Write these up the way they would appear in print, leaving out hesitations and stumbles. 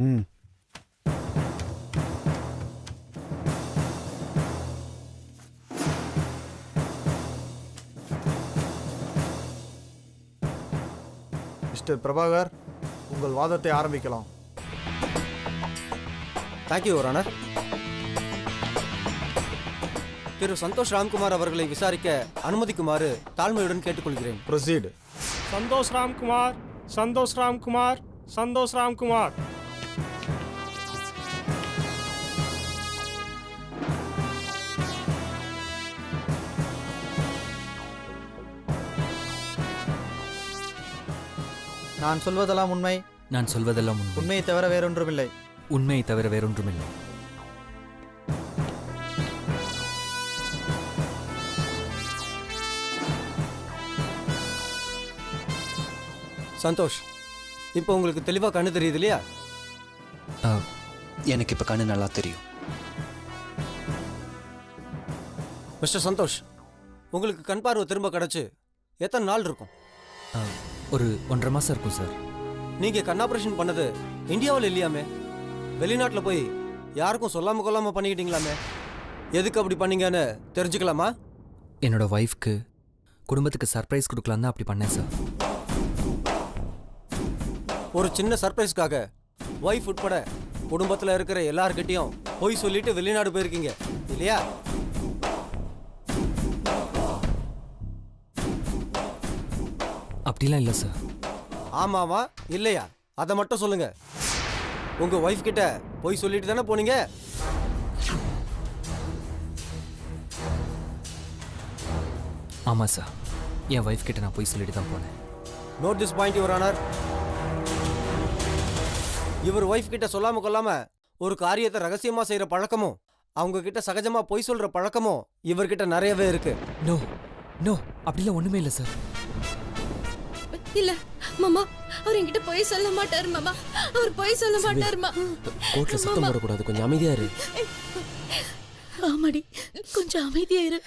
ம். மிஸ்டர் பிரபாகர், உங்கள் வாதத்தை ஆரம்பிக்கலாம். Thank you your honour. திரு சந்தோஷ் ராம்குமார் அவர்களை விசாரிக்க அனுமதிக்குமாறு தாழ்மையுடன் கேட்டுக்கொள்கிறேன். ப்ரொசீட். சந்தோஷ் ராம்குமார், சந்தோஷ் ராம்குமார், சந்தோஷ் ராம்குமார். நான் சொல்வதெல்லாம் உண்மை. நான் சொல்வதெல்லாம் உண்மை. உண்மையை தவிர வேறொன்றுமில்லை. உண்மையை தவிர வேறொன்றுமில்லை. சந்தோஷ், இப்போ உங்களுக்கு தெளிவாக கண்ணு தெரியுது இல்லையா? எனக்கு இப்போ கண்ணு நல்லா தெரியும். மிஸ்டர் சந்தோஷ், உங்களுக்கு கண் பார்வை திரும்ப கிடைச்சு எத்தனை நாள் இருக்கும்? ஒரு 1.5 மாதம் இருக்கும் சார். நீங்கள் கண் ஆப்ரேஷன் பண்ணது இந்தியாவில் இல்லையாமே, வெளிநாட்டில் போய் யாருக்கும் சொல்லாமல் கொள்ளாமல் பண்ணிக்கிட்டீங்களாமே. எதுக்கு அப்படி பண்ணீங்கன்னு தெரிஞ்சுக்கலாமா? என்னோட ஒய்ஃப்க்கு குடும்பத்துக்கு சர்ப்ரைஸ் கொடுக்கலாம் தான் அப்படி பண்ணேன் சார். ஒரு சின்ன சர்ப்ரைஸ்க்காக ஒய்ஃப் உட்பட குடும்பத்தில் இருக்கிற எல்லார்கிட்டையும் போய் சொல்லிட்டு வெளிநாடு போயிருக்கீங்க இல்லையா? அப்படிலாம் இல்லை சார். ஆமாவா இல்லையா அதை மட்டும் சொல்லுங்க. உங்க ஒய்ஃப் கிட்ட போய் சொல்லிட்டு தானே போனீங்க? ஆமாம் சார், என் ஒய்ஃப் கிட்ட நான் போய் சொல்லிட்டு தான் போனேன். Note this point your honour. இவர் ஒய்ஃப் கிட்ட சொல்லாம கொள்ளாம ஒரு காரியத்தை ரகசியமா செய்யற பழக்கமும் அவங்க கிட்ட சகஜமா பொய் சொல்ற பழக்கமும் இவர்கிட்ட நிறையவே இருக்கு. நோ நோ, அப்படிலாம் ஒண்ணுமே இல்லை சார். இல்ல மாமா, அவர் என்கிட்ட போய் சொல்ல மாட்டாரு மாமா. அவர் போய் சொல்ல மாட்டாருமா. கோர்ட்ல சத்தம் போடக்கூடாது, கொஞ்சம் அமைதியா இரு. ஆமாடி, கொஞ்சம் அமைதியா இரு.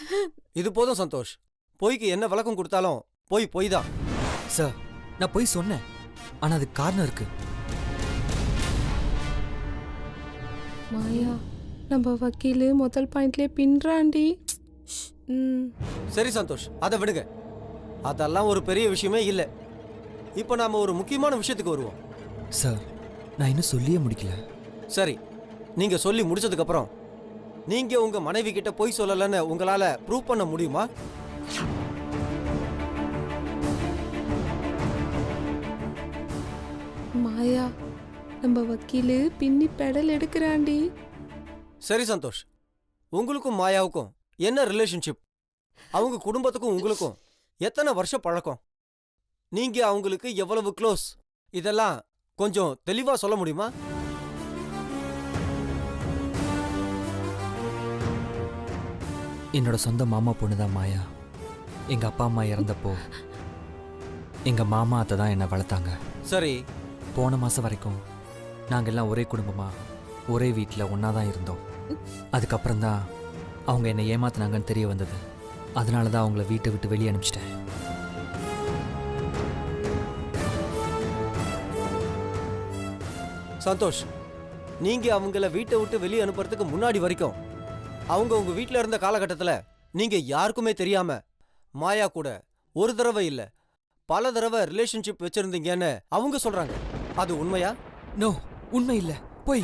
இது போதும் சந்தோஷ். பொய்க்கு என்ன விளக்கம் கொடுத்தாலும் பொய் தான். சார், நான் போய் சொன்னேன், ஆனா அதுக்கு காரணம் இருக்கு. மாயா, நம்ம வக்கீலு முதல் பாயிண்ட்லயே பின்றாண்டி. சரி சந்தோஷ், அதை விடுங்க. அதெல்லாம் ஒரு பெரிய விஷயமே இல்லை. இப்போ நாம ஒரு முக்கியமான விஷயத்துக்கு வருவோம். சார், நான் இன்னும் சொல்லியே முடிக்கல. சரி, நீங்க சொல்லி முடிச்சதுக்கு அப்புறம் நீங்க உங்க மனைவி கிட்ட பொய் சொல்லலன்னு உங்களால ப்ரூவ் பண்ண முடியுமா? மாயா, நம்ம வக்கீலு பின்னி பெடல் எடுக்கிறாண்டி. சரி சந்தோஷ், உங்களுக்கும் மாயாவுக்கும் என்ன ரிலேஷன்ஷிப்? அவங்க குடும்பத்துக்கும் உங்களுக்கும் எத்தனை வருஷம் பழக்கம்? நீங்க அவங்களுக்கு எவ்வளவு க்ளோஸ்? இதெல்லாம் கொஞ்சம் தெளிவா சொல்ல முடியுமா? என்னோட சொந்த மாமா பொண்ணு தான் மாயா. எங்க அப்பா அம்மா இறந்தப்போ எங்க மாமா அத்தை தான் என்னை வளர்த்தாங்க. சரி, போன மாசம் வரைக்கும் நாங்கள் எல்லாம் ஒரே குடும்பமா ஒரே வீட்டில் ஒன்றா தான் இருந்தோம். அதுக்கப்புறம் தான் அவங்க என்னை ஏமாத்தினாங்கன்னு தெரிய வந்தது. அதனால தான் அவங்கள வீட்டை விட்டு வெளியே அனுப்பிச்சிட்டேன். சந்தோஷ், நீங்க அவங்கள வீட்டை விட்டு வெளியே அனுப்புறதுக்கு முன்னாடி வரைக்கும் அவங்க உங்க வீட்டில் இருந்த காலகட்டத்தில் நீங்க யாருக்குமே தெரியாம மாயா கூட ஒரு தடவை இல்லை பல தடவை ரிலேஷன்ஷிப் வச்சிருந்தீங்கன்னு அவங்க சொல்றாங்க. அது உண்மையா? நோ, உண்மை இல்லை, போய்.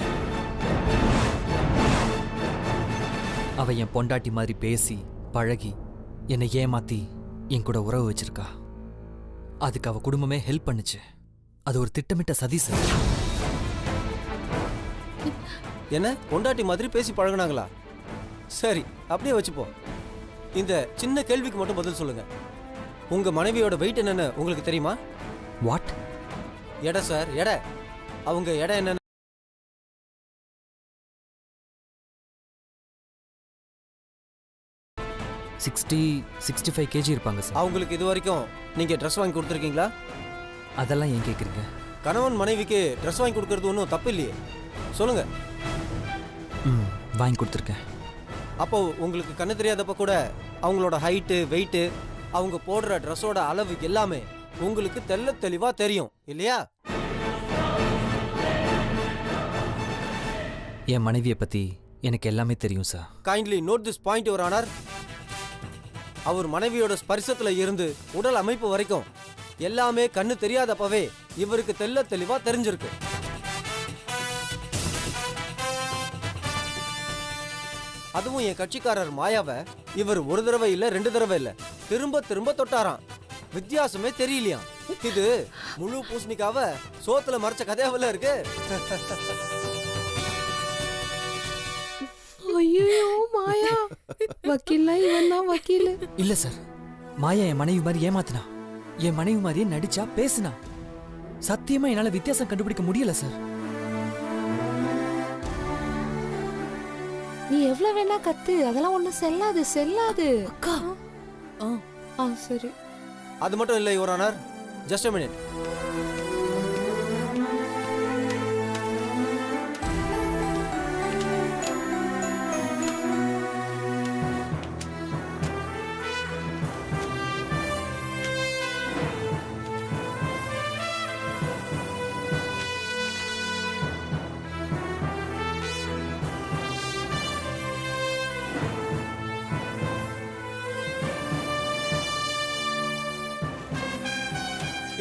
அவ என் பொண்டாட்டி மாதிரி பேசி பழகி என்னை ஏமாத்தி என் கூட உறவு வச்சிருக்கா. அதுக்கு அவ குடும்பமே ஹெல்ப் பண்ணுச்சு. அது ஒரு திட்டமிட்ட சதி சார். என்ன, பொண்டாட்டி மாதிரி பேசி பழகுனாங்களா? சரி, அப்படியே வச்சுப்போம். இந்த சின்ன கேள்விக்கு மட்டும் பதில் சொல்லுங்க. உங்க மனைவியோட வெயிட் என்னன்னு உங்களுக்கு தெரியுமா? வாட்? எடை சார், எடை. அவங்க எடை என்னன்னு 65 kg இருப்பாங்க சார். அவங்களுக்கு இது வரைக்கும் நீங்க ட்ரெஸ் வாங்கி கொடுத்துருக்கீங்களா? அதெல்லாம் ஏன் கேட்குறீங்க? கணவன் மனைவிக்கு ட்ரெஸ் வாங்கி கொடுக்கறது ஒன்றும் தப்பு இல்லையே, சொல்லுங்க. வாங்கி கொடுத்துருக்கேன். அப்போ உங்களுக்கு கண்ணு தெரியாதப்ப கூட அவங்களோட ஹைட்டு, வெயிட்டு, அவங்க போடுற ட்ரெஸ்ஸோட அளவு எல்லாமே உங்களுக்கு தெள்ள தெளிவா தெரியும் இல்லையா? என் மனைவியை பற்றி எனக்கு எல்லாமே தெரியும் sir. Kindly note this point your honour. அவர் மனைவியோட ஸ்பரிசத்துல இருந்து உடல் அமைப்பு வரைக்கும் எல்லாமே கண்ணு தெரியாதப்பவே இவருக்கு தெளிவா தெரிஞ்சிருக்கு. அதுவும் என் கட்சிக்காரர் மாயாவை இவர் ஒரு தடவை இல்ல 2 தடவை இல்ல திரும்ப திரும்ப தொட்டாராம். வித்தியாசமே தெரியலையா. இது முழு பூசணிக்காவ சோத்துல மறைச்ச கதையாவில இருக்கு. ஐயோ மாயா, வக்கீல்னா இவன் தான் வக்கீல். இல்லை சார், மாயா என் மனைவி மாதிரி ஏமாத்தினா, என் மனைவி மாதிரியே நடிச்சா பேசுனா. சத்தியமா என்னால வித்தியாசம் கண்டுபிடிக்க முடியல சார். நீ எவ்வளவு வேணா கத்து, அதெல்லாம் ஒண்ணும் செல்லாது. அக்கா சரி. அது மட்டும் இல்லை your honour, just a minute.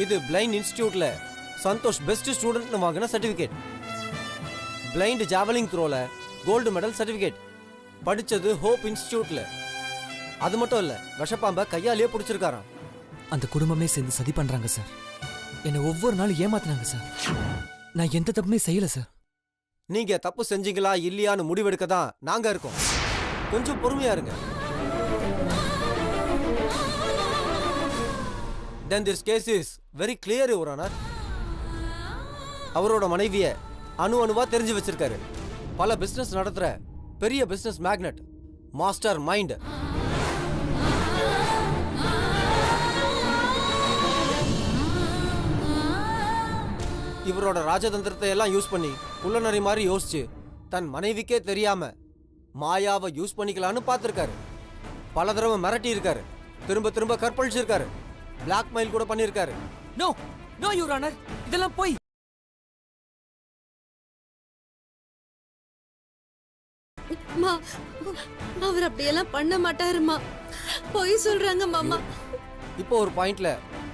இது பிளைண்ட் இன்ஸ்டிடியூட்ல சந்தோஷ் பெஸ்ட் ஸ்டூடெண்ட்னு வாங்கின சர்டிஃபிகேட். பிளைண்ட் ஜாவலிங் த்ரோல கோல்டு மெடல் சர்டிஃபிகேட். படிச்சது ஹோப் இன்ஸ்டிடியூட்ல. அது மட்டும் இல்ல, விஷப்பாம்ப கையாலேயே பிடிச்சிருக்காராம். அந்த குடும்பமே சேர்ந்து சதி பண்றாங்க சார். என்னை ஒவ்வொரு நாளும் ஏமாத்தினாங்க சார். நான் எந்த தப்புமே செய்யல சார். நீங்க தப்பு செஞ்சீங்களா இல்லையான்னு முடிவெடுக்க தான் நாங்க இருக்கோம். கொஞ்சம் பொறுமையா இருங்க. Then this case is very clear, Your Honor. அவரோட மனைவிய அணுவா தெரிஞ்சு வச்சிருக்காரு. பல பிசினஸ் நடத்துற பெரிய பிசினஸ் மேக்னட், மாஸ்டர் மைண்ட். இவரோட ராஜதந்திரத்தை எல்லாம் யூஸ் பண்ணி குள்ளநரி மாதிரி யோசிச்சு தன் மனைவிக்கே தெரியாம மாயாவை யூஸ் பண்ணிக்கலான்னு பார்த்திருக்காரு. பல தடவை மிரட்டி இருக்காரு, திரும்ப திரும்ப கற்பழிச்சிருக்காரு, பிளாக்மெயில் கூட பண்ணிருக்காரு. நோ நோ யுவர் ஆனர், இதெல்லாம் போய். மா, அவர் அப்படியெல்லாம் பண்ண மாட்டாருமா. பொய் சொல்றாங்க மாமா. இப்போ ஒரு பாயிண்ட்ல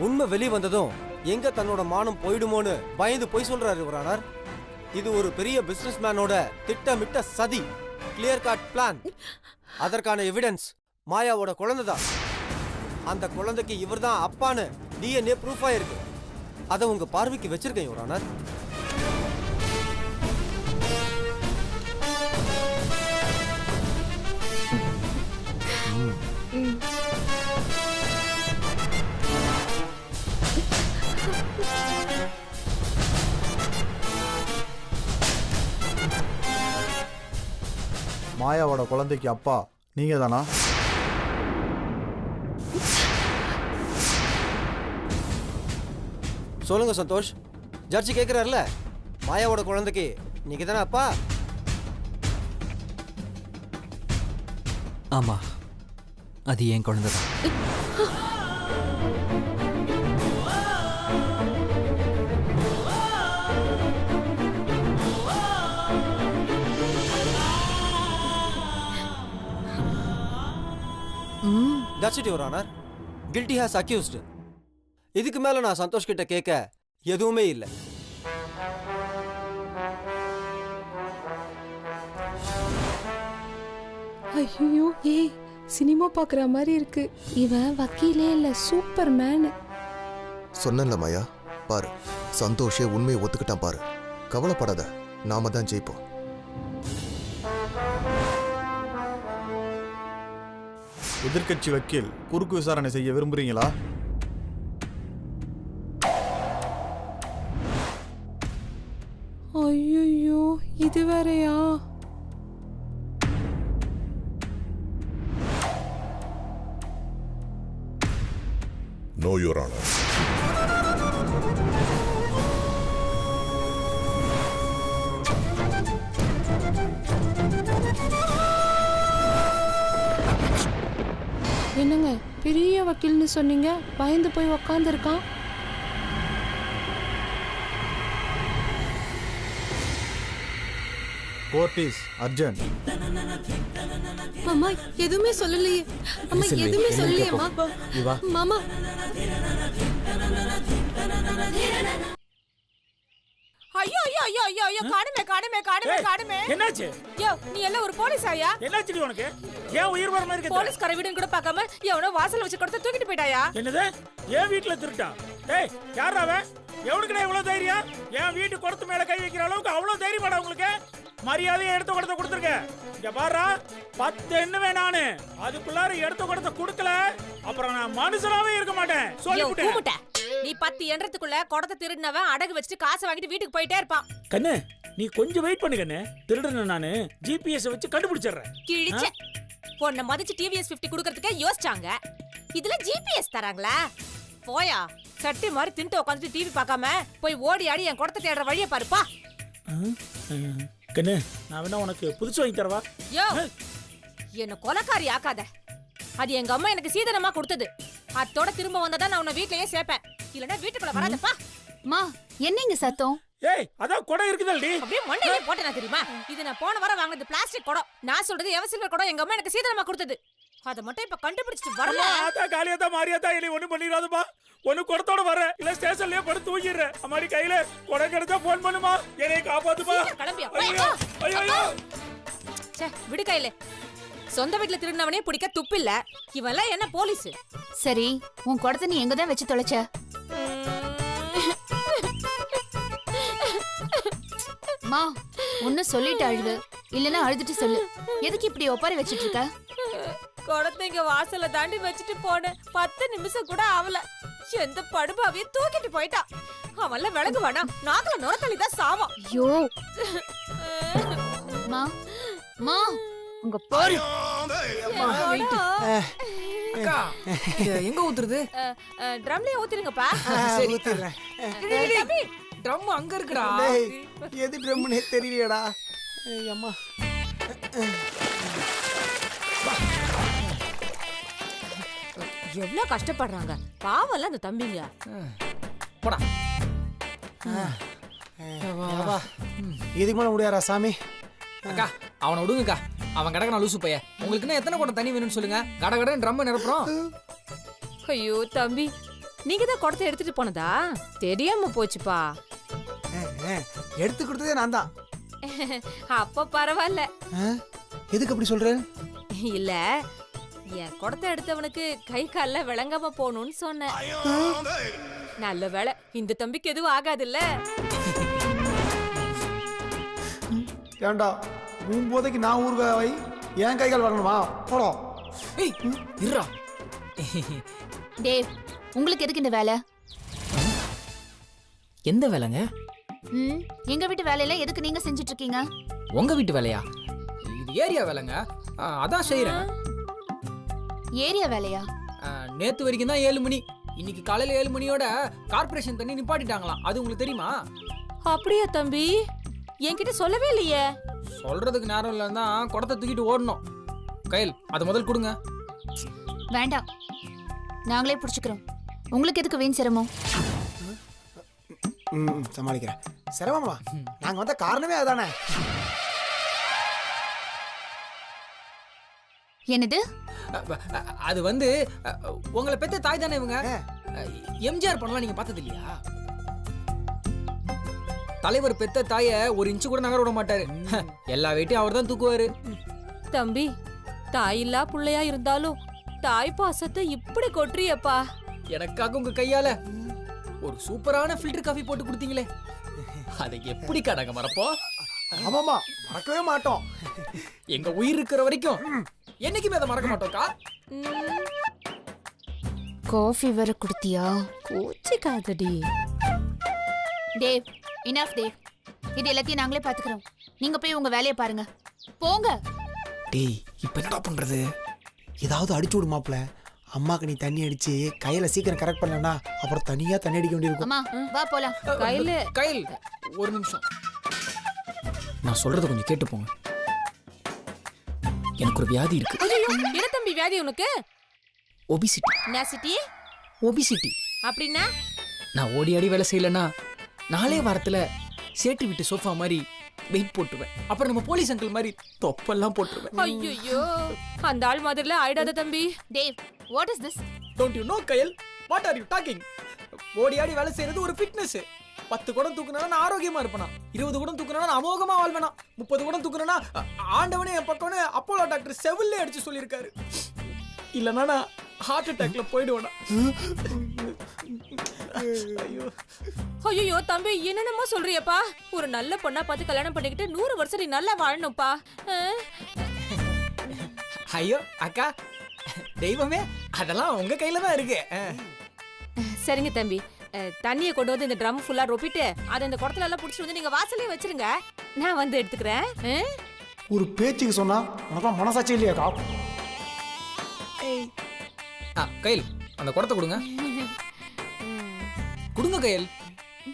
உண்மை வெளியே வந்ததும் எங்க தன்னோட மானம் போயிடுமோன்னு பயந்து பொய் சொல்றாரு யுவர் ஆனர். இது ஒரு பெரிய பிசினஸ் மேனோட திட்டமிட்ட சதி, கிளியர் கட் பிளான். அதற்கான எவிடன்ஸ் மாயாவோட குழந்தை தான். அந்த குழந்தைக்கு இவர் தான் அப்பான்னு DNA ப்ரூஃப் ஆயிருக்கு. அதை உங்க பார்வைக்கு வச்சிருக்கேன் யுவர் ஆனர். மாயாவோட குழந்தைக்கு அப்பா நீங்க தானா? சொல்லுங்க சந்தோஷ், ஜட்ஜி கேட்கிறாருல, மாயாவோட குழந்தைக்கு நீங்க தானே அப்பா? ஆமா, அது என் குழந்தை தான். That's it, Your Honor. Guilty has accused. இதுக்கு மேல நான் சந்தோஷ் கிட்ட கேட்க எதுவுமே இல்லை. ஐயோ, சினிமா பாக்குற மாதிரி இருக்கு. இவன் வக்கீலே இல்ல, சூப்பர் மேன். சொன்னல மாயா, பாரு சந்தோஷே உண்மையை ஒத்துக்கிட்டான் பாரு. கவலைப்படாத, நாம தான் ஜெயிப்போம். எதிர்க்கட்சி வக்கீல் குறுக்கு விசாரணை செய்ய விரும்புறீங்களா? ஐயோ, இது வேறயா? No, Your Honor. என்னங்க பெரிய வக்கீல்னு சொன்னீங்க, பயந்து போய் உக்காந்துருக்கான். Court is urgent. மாமா எதுவுமே சொல்லலையே. அம்மா செல்வி, எதுவுமே என்னன்னு சொல்லலையே கேட்போம். மாமா. நீ வா. மாமா ஐயோ ஐயோ ஐயோ ஐயோ ஐயோ காணுமே காணுமே காணுமே காணுமே. என்னாச்சு? யோ நீ எல்லாம் ஒரு போலீஸ் ஆயா? என்னாச்சு உனக்கு? ஏன் உயிர் வர மாதிரி போலீஸ் கரை வீடுன்னு கூட பார்க்காம எவனோ வாசல் வச்சு கொடுத்து தூக்கிட்டு போயிட்டாயா? என்னது? ஏன் வீட்டுல திருட்டா? டேய் யாரா அவன்? எவனுக்குடா இவ்வளவு தைரியம்? என் வீட்டு குடத்து மேல கை வைக்கிற அளவுக்கு அவ்வளவு தைரியமாடா உங்களுக்கு? மரியாதையை எடுத்து கொடுத்த கொடுத்துருக்க. இங்க பாருடா, 10 எண்ணுவே நானு. அதுக்குள்ளார எடுத்து கொடுத்த கொடுக்கல, அப்புறம் நான் மனுஷனாவே இருக்க மாட்டேன். சொல்லிவிட்டேன். நீ 10 எண்ணறதுக்குள்ள குடத்தை திருடினவன் அடகு வச்சுட்டு காசை வாங்கிட்டு வீட்டுக்கு போயிட்டே இருப்பான். கண்ணு நீ கொஞ்சம் வெயிட் பண்ணு கண்ணு. திருடன நானு ஜிபிஎஸ் வச்சு கண்டுபிடிச்சிடுறேன். கிழிச்ச பொண்ண மதிச்சு டிவிஎஸ் 50 குடுக்கறதுக்கே யோசிச்சாங்க. இதுல ஜிபிஎஸ் தராங்களா? போயா சட்டி மாதிரி தின்ட்டு உட்காந்துட்டு டிவி பார்க்காம போய் ஓடி ஆடி என் குடத்தை தேடுற வழியை பாருப்பா. கண்ணு நான் வேணா உனக்கு புதுசு வாங்கி தரவா? யோ என்ன கொலைக்காரி ஆக்காத. அது எங்க அம்மா எனக்கு சீதனமா கொடுத்தது. அத்தோட திரும்ப வந்தா நான் உன்னை வீட்லயே சேர்ப்பேன். இல்லனா வீட்டுக்குள்ள வராதப்பா. மா என்னங்க சத்தம்? ஏய் அதான் குடம் இருக்குதல்டி. அப்படியே மண்டையிலே போட்டேனா தெரியுமா? இது நான் போன வாரம் வாங்குனது பிளாஸ்டிக் குடம். நான் சொல்றது எவசில்வர் குடம் எங்க அம்மா எனக்கு சீதனமா கொடுத்தது. அத மட்டும் இப்ப கண்டுபிடிச்சிட்டு வரல. ஆத்தா காலியாத்தா மாரியாத்தா இனி ஒண்ணும் பண்ணிராதப்பா. ஒன்னு குடத்தோட வர இல்ல ஸ்டேஷன்லயே படுத்து தூங்கிடுறேன். அம்மாடி கையில குடம் கிடைச்சா போன் பண்ணுமா. என்னை காப்பாத்துமா. கிளம்பியா? ஐயோ ஐயோ ச்சே விடு கையில. சொந்த வீட்ல திருடினவனே பிடிக்க துப்பு இல்ல. இவெல்லாம் என்ன போலீஸ்? சரி உன் குடத்தை நீ எங்க தான் வச்சு தொலைச்ச? மா ஒன்னு சொல்லிட்டு அழுது இல்லனா அழுதுட்டு சொல்லு. எதுக்கு இப்படி ஒப்பாரி வச்சிட்டு இருக்க? குடத்தை இங்க வாசல்ல தாண்டி வச்சுட்டு போனேன். 10 நிமிஷம் கூட ஆவல. எந்த படுபாவிய தூக்கிட்டு போயிட்டான். அவன்ல விலகு வேணாம். நாக்குல நுரத்தள்ளி தான் சாவான். ஐயோ மா மா உங்க பாரு. அக்கா எங்க ஊத்துறது? ட்ரம்லயே ஊத்திருங்கப்பா. சரி தம்பி ட்ரம் அங்க இருக்குடா. எது ட்ரம்னே தெரியலடா. அம்மா எவ்வளவு கஷ்டப்படுறாங்க பாவம்ல அந்த தம்பிங்க. போடா. இதுக்கு மேல முடியாதா சாமி? அக்கா அவனை விடுங்கக்கா. அவன் கிடக்க நான் லூசு பைய. உங்களுக்கு இன்னும் எத்தனை குடம் தண்ணி வேணும்னு சொல்லுங்க. கட கடன் ட்ரம் நிரப்புறோம். ஐயோ தம்பி நீங்க தான் குடத்தை எடுத்துட்டு போனதா? தெரியாம போச்சுப்பா. எடுத்து கொடுத்ததே நான் தான். அப்ப பரவாயில்ல. எதுக்கு அப்படி சொல்ற? இல்ல என் குடத்தை எடுத்தவனுக்கு கை கால்ல விளங்காம போகணும்னு சொன்னேன். நல்ல வேளை இந்த தம்பிக்கு எதுவும் ஆகாதுல்ல. ஏண்டா உன் போதைக்கு நான் ஊர்காய் என் கைகால் வரணுமா? போடும். ஏய் இருடா. டேவ் உங்களுக்கு எதுக்கு இந்த வேலை? எந்த வேலைங்க? எங்க வீட்டு வேலையில எதுக்கு நீங்க செஞ்சுட்டு இருக்கீங்க? உங்க வீட்டு வேலையா? இது ஏரியா வேலைங்க. அதான் செய்யறேன். ஏரியா வேலையா? நேத்து வரைக்கும் தான் 7 மணி. இன்னைக்கு காலையில 7 மணியோட கார்ப்பரேஷன் தண்ணி நிப்பாட்டிட்டாங்களாம். அது உங்களுக்கு தெரியுமா? அப்படியா தம்பி? என்கிட்ட சொல்லவே இல்லையே. சொல்றதுக்கு நேரம் இல்லைன்னா குடத்தை தூக்கிட்டு ஓடணும். கையில் அதை முதல் கொடுங்க. வேண்டாம் நாங்களே புடிச்சுக்கிறோம். உங்களுக்கு எதுக்கு வீண் சிரமம்? சமாளிக்கிறேன். சிரமமா? நாங்க வந்த காரணமே அதுதானே. என்னது? அது வந்து உங்களை பெத்த தாய் தானே இவங்க. எம்ஜிஆர் பண்ணலாம் நீங்க பார்த்தது இல்லையா? தலைவர் பெத்த தாய 1 இன்ச்சு கூட நகர விட மாட்டாரு. எல்லா வெயிட்டையும் அவர் தான் தூக்குவாரு. தம்பி தாயில்லா புள்ளையா இருந்தாலும் தாய் பாசத்தை இப்படி கொட்டுறியப்பா. எனக்காக உங்க கையால ஒரு சூப்பரான ஃபில்டர் காஃபி போட்டு கொடுத்தீங்களே, அதை எப்படி கடங்க மறப்போம்? ஆமாமா மறக்கவே மாட்டோம். எங்க உயிர் இருக்கிற வரைக்கும் என்னைக்குமே அதை மறக்க மாட்டோம்க்கா. காஃபி வேற குடுத்தியா? கோச்சிக்காதடி. Dave enough Dave. இது எல்லாத்தையும் நாங்களே பாத்துக்கிறோம். நீங்க போய் உங்க வேலையை பாருங்க. போங்க. டேய் இப்ப என்னடா பண்றது? ஏதாவது அடிச்சு விடு மாப்ள. அம்மாக்கு நீ தண்ணி அடிச்சு கையில சீக்கிரம் கரெக்ட் பண்ணலன்னா அப்புறம் தனியா தண்ணி அடிக்க வேண்டியிருக்கும். அம்மா வா போலாம். கையில் ஒரு நிமிஷம். நான் சொல்றத கொஞ்சம் கேட்டு போங்க. எனக்கு ஒரு வியாதி இருக்கு. என்ன தம்பி வியாதி உனக்கு? ஒபிசிட்டி. நாசிட்டி? ஒபிசிட்டி அப்படின்னா நான் ஓடி ஆடி வேலை செய்யலன்னா 4 வாரத்துல சேட்டு விட்டு சோஃபா மாதிரி வெயிட் போட்டுருவேன். அப்புறம் நம்ம போலீஸ் அங்கிள் மாதிரி தொப்பெல்லாம் போட்டுருவேன். ஐயோ அந்த ஆள் மாதிரிலாம் ஆயிடாத தம்பி. Dev, what is this? Don't you know Kayal, what are you talking? ஓடி ஆடி வேலை செய்யறது ஒரு ஃபிட்னஸ். 10 குடம் தூக்குனா நான் ஆரோக்கியமா இருப்பேனா, 20 குடம் தூக்குனா நான் அமோகமா வாழ்வேனா, 30 குடம் தூக்குனா ஆண்டவனே என் பக்கம்னு அப்போலோ டாக்டர் செவில்ல அடிச்சு சொல்லியிருக்காரு. இல்லைன்னா நான் ஹார்ட் அட்டாக்ல போயிடுவேனா. ஐயோ ஐயோ தம்பி, என்னென்னமோ சொல்றியப்பா. ஒரு நல்ல பொண்ணா பார்த்து கல்யாணம் பண்ணிக்கிட்டு 100 வருஷம் நீ நல்லா வாழணும்ப்பா. ஐயோ அக்கா, தெய்வமே, அதெல்லாம் உங்க கையில தான் இருக்கு. சரிங்க தம்பி, தண்ணியை கொண்டு வந்து இந்த ட்ரம் ஃபுல்லா ரொப்பிட்டு அதை இந்த குடத்துல எல்லாம் புடிச்சிட்டு வந்து நீங்க வாசலே வச்சிருங்க, நான் வந்து எடுத்துக்கிறேன். ஒரு பேச்சுக்கு சொன்னா உனக்கு மனசாட்சி இல்லையாக்கா? கயல், அந்த குடத்தை கொடுங்க. கொடுங்க கயல்,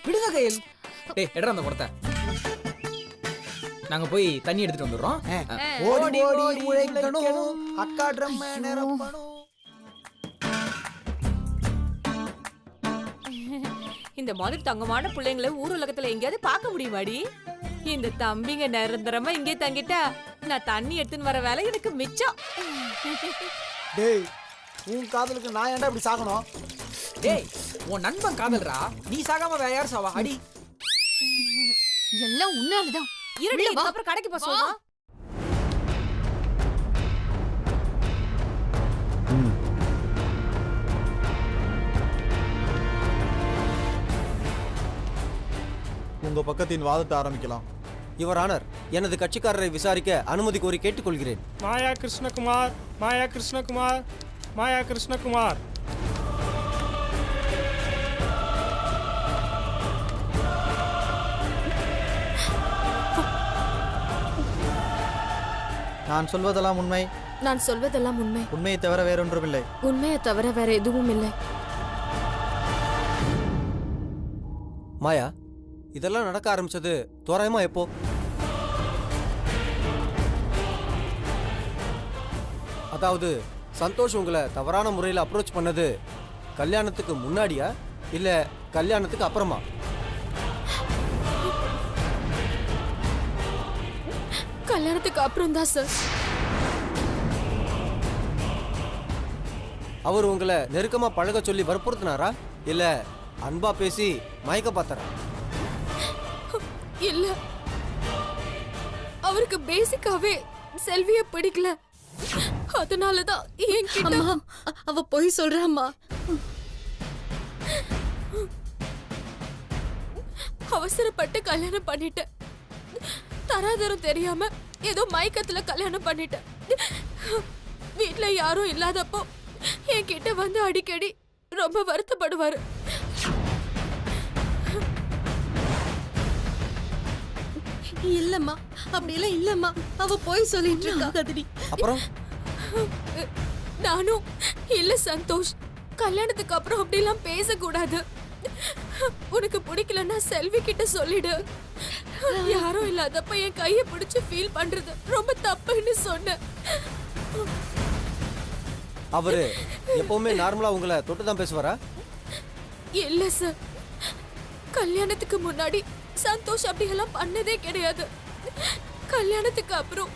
விடுங்க கயல். டேய் எடுற அந்த குடத்தை. நாங்க போய் தண்ணி எடுத்துட்டு வந்துடுறோம். ஓடி ஓடி உழைக்கணும், அக்கா ட்ரம் நிரப்பணும். இந்த மாதிரி தங்கமான பிள்ளைங்களை ஊர் உலகத்துல எங்கேயாவது பார்க்க முடியுமாடி? இந்த தம்பிங்க நிரந்தரமா இங்கே தங்கிட்டா நான் தண்ணி எடுத்துன்னு வர வேலை எனக்கு மிச்சம். டேய், உன் காதலுக்கு நான் ஏன்டா இப்படி சாகணும்? டேய், உன் நண்பன் காதல்ரா, நீ சாகாம வேற யார் சாவா? அடி. எல்லாம் உன்னாலதான். இருடி, இதுக்கப்புறம் கடைக்கு போக சொல்லுவா. உங்க பக்கத்தின் வாதத்தை ஆரம்பிக்கலாம். யுவர் ஆனர், எனது கட்சிக்காரரை விசாரிக்க அனுமதி கோரி கேட்டுக்கொள்கிறேன். மாயா கிருஷ்ணகுமார், மாயா கிருஷ்ணகுமார், மாயா கிருஷ்ணகுமார். நான் சொல்வதெல்லாம் உண்மை, நான் சொல்வதெல்லாம் உண்மை. உண்மையை தவிர வேறொன்றுமில்லை. உண்மையை தவிர வேற எதுவும் இல்லை. மாயா, இதெல்லாம் நடக்க ஆரம்பிச்சது தோராயமா எப்போ? அதாவது சந்தோஷ் உங்களை தவறான முறையில் அப்ரோச் பண்ணது கல்யாணத்துக்கு முன்னாடியா இல்ல கல்யாணத்துக்கு அப்புறமா? கல்யாணத்துக்கு அப்புறம் தான் சார். அவர் உங்களை நெருக்கமா பழக சொல்லி வற்புறுத்தினாரா இல்ல அன்பா பேசி மயக்க பார்த்தாரா? இல்ல, அவருக்கு பேசிக்காவே செல்விய பிடிக்கல. அதனாலதான் என்கிட்ட அவ போய் சொல்றாம்மா. அவசரப்பட்டு கல்யாணம் பண்ணிட்டேன். தராதரம் தெரியாம ஏதோ மயக்கத்துல கல்யாணம் பண்ணிட்டேன். வீட்ல யாரும் இல்லாதப்போ என்கிட்ட வந்து அடிக்கடி ரொம்ப வருத்தப்படுவாரு. இல்லம்மா, அப்படியெல்லாம் இல்லம்மா, அவ போய் சொல்லிட்டு இருக்கா கதிரி. அப்புறம் நானும் இல்ல சந்தோஷ், கல்யாணத்துக்கு அப்புறம் அப்படிலாம் பேசக்கூடாது. உனக்கு பிடிக்கலன்னா செல்வி கிட்ட சொல்லிடு. யாரும் இல்லாதப்ப என் கையை பிடிச்சு ஃபீல் பண்றது ரொம்ப தப்புன்னு சொன்னேன். அவரு எப்பவுமே நார்மலா உங்களை தொட்டுதான் பேசுவாரா? இல்ல சார், கல்யாணத்துக்கு முன்னாடி சந்தோஷ் அப்படியெல்லாம் பண்ணதே கிடையாது. கல்யாணத்துக்கு அப்புறம்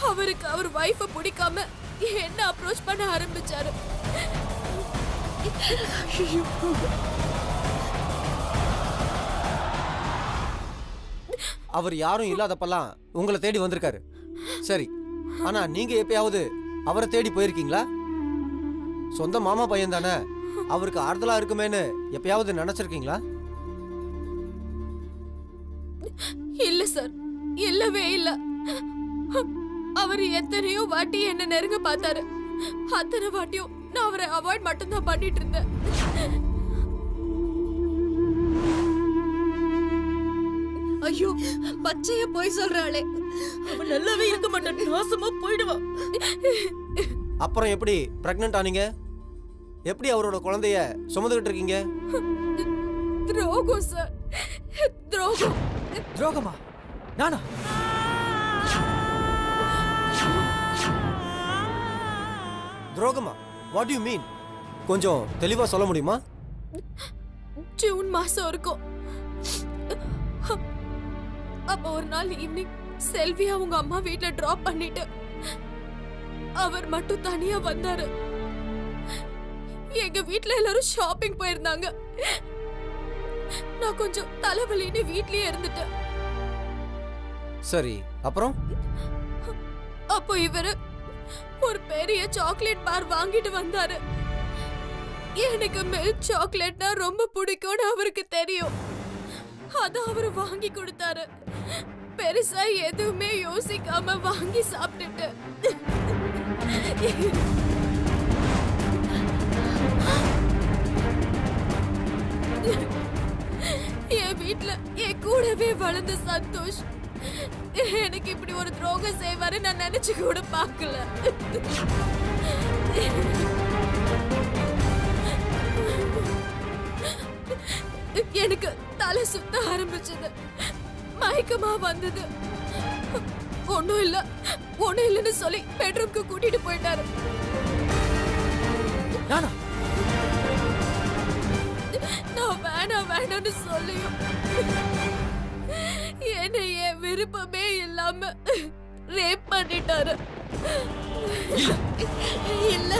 அவருக்கு அவர் வைஃபை பிடிக்காம என்ன அப்ரோச் பண்ண ஆரம்பிச்சாரு. அவர் யாரும் இல்லாதப்பெல்லாம் உங்களை தேடி வந்திருக்காரு. சரி, ஆனா நீங்க எப்பயாவது அவரை தேடி போயிருக்கீங்களா? சொந்த மாமா பையன் தானே, அவருக்கு ஆறுதலா இருக்குமேன்னு எப்பயாவது நினைச்சிருக்கீங்களா? இல்ல சார், இல்லவே இல்ல. அவர் எத்தனையோ வாட்டி என்ன நெருங்க பார்த்தாரு. அத்தனை வாட்டியும் நான் அவரை அவாய்ட் மட்டும்தான் பண்ணிட்டு இருந்தேன். ஐயோ, பச்சைய போய் சொல்றாளே, அவன் நல்லாவே இருக்க மாட்டான், நாசமா போயிடுவான். அப்புறம் எப்படி பிரெக்னன்ட் ஆனீங்க? எப்படி அவரோட குழந்தைய சுமந்துகிட்டு இருக்கீங்க? துரோகம் சார், துரோகம். துரோகமா? நானா? துரோகமா? What you mean? கொஞ்சம் தெளிவா சொல்ல முடியுமா? ஜூன் மாசம் இருக்கும். அப்ப ஒரு நாள் ஈவினிங் செல்வி அவங்க அம்மா வீட்ல டிராப் பண்ணிட்டு அவர் மட்டும் தனியா வந்தாரு. எங்க வீட்ல எல்லாரும் ஷாப்பிங் போயிருந்தாங்க. நான் கொஞ்சம் தலைவலின்னு வீட்லயே இருந்துட்டேன். சரி, அப்புறம் அப்போ இவரு ஒரு பெரிய சாக்லேட் பார் வாங்கிட்டு வந்தாரு. எனக்கு மில்க் சாக்லேட்னா ரொம்ப பிடிக்கும்னு அவருக்கு தெரியும். அத அவரு வாங்கி கொடுத்தாரு. பெருசா எதுவுமே யோசிக்காம வாங்கி சாப்பிட்டுட்டு என் வீட்ல என் கூடவே வளர்ந்த சந்தோஷ் எனக்கு இப்படி ஒரு துரோகம் செய்வாரு நான் நினைச்சு கூட பார்க்கல. எனக்கு தலை சுத்த ஆரம்பிச்சது, மயக்கமா வந்தது. ஒண்ணும் இல்லைன்னு சொல்லி பெட்ரூம்க்கு கூட்டிட்டு போயிட்டாரு. நான் வேணாம்னு சொல்லியும் என்னை என் விருப்பமே இல்லாம ரேப் பண்ணிட்டாரு. இல்ல